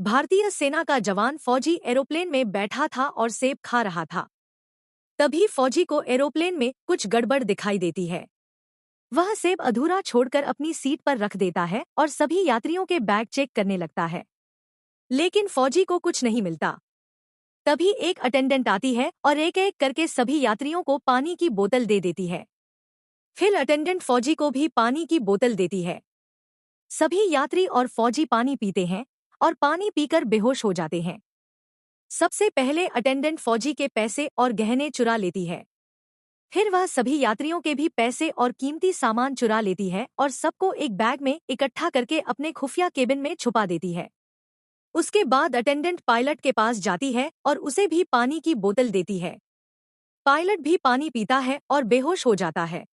भारतीय सेना का जवान फौजी एरोप्लेन में बैठा था और सेब खा रहा था। तभी फौजी को एरोप्लेन में कुछ गड़बड़ दिखाई देती है। वह सेब अधूरा छोड़कर अपनी सीट पर रख देता है और सभी यात्रियों के बैग चेक करने लगता है, लेकिन फौजी को कुछ नहीं मिलता। तभी एक अटेंडेंट आती है और एक एक करके सभी यात्रियों को पानी की बोतल दे देती है। फिर अटेंडेंट फौजी को भी पानी की बोतल देती है। सभी यात्री और फौजी पानी पीते हैं और पानी पीकर बेहोश हो जाते हैं। सबसे पहले अटेंडेंट फौजी के पैसे और गहने चुरा लेती है। फिर वह सभी यात्रियों के भी पैसे और कीमती सामान चुरा लेती है और सबको एक बैग में इकट्ठा करके अपने खुफिया केबिन में छुपा देती है। उसके बाद अटेंडेंट पायलट के पास जाती है और उसे भी पानी की बोतल देती है। पायलट भी पानी पीता है और बेहोश हो जाता है।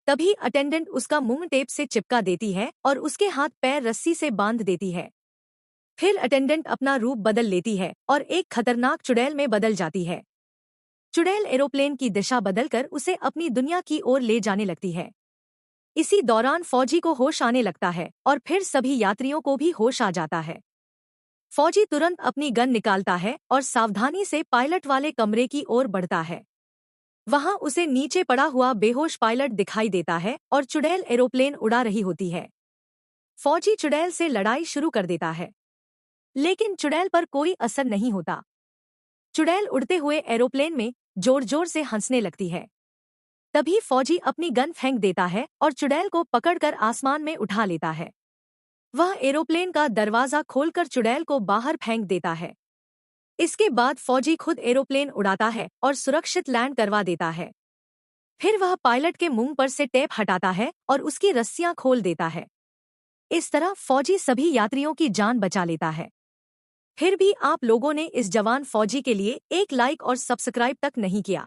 तभी अटेंडेंट उसका मुंह टेप से चिपका देती है और उसके हाथ पैर रस्सी से बांध देती है। फिर अटेंडेंट अपना रूप बदल लेती है और एक खतरनाक चुड़ैल में बदल जाती है। चुड़ैल एरोप्लेन की दिशा बदलकर उसे अपनी दुनिया की ओर ले जाने लगती है। इसी दौरान फौजी को होश आने लगता है और फिर सभी यात्रियों को भी होश आ जाता है। फौजी तुरंत अपनी गन निकालता है और सावधानी से पायलट वाले कमरे की ओर बढ़ता है। वहां उसे नीचे पड़ा हुआ बेहोश पायलट दिखाई देता है और चुड़ैल एरोप्लेन उड़ा रही होती है। फौजी चुड़ैल से लड़ाई शुरू कर देता है, लेकिन चुड़ैल पर कोई असर नहीं होता। चुड़ैल उड़ते हुए एरोप्लेन में जोर जोर से हंसने लगती है। तभी फौजी अपनी गन फेंक देता है और चुड़ैल को पकड़कर आसमान में उठा लेता है। वह एरोप्लेन का दरवाजा खोलकर चुड़ैल को बाहर फेंक देता है। इसके बाद फौजी खुद एरोप्लेन उड़ाता है और सुरक्षित लैंड करवा देता है। फिर वह पायलट के मुंह पर से टेप हटाता है और उसकी रस्सियां खोल देता है। इस तरह फौजी सभी यात्रियों की जान बचा लेता है। फिर भी आप लोगों ने इस जवान फौजी के लिए एक लाइक और सब्सक्राइब तक नहीं किया।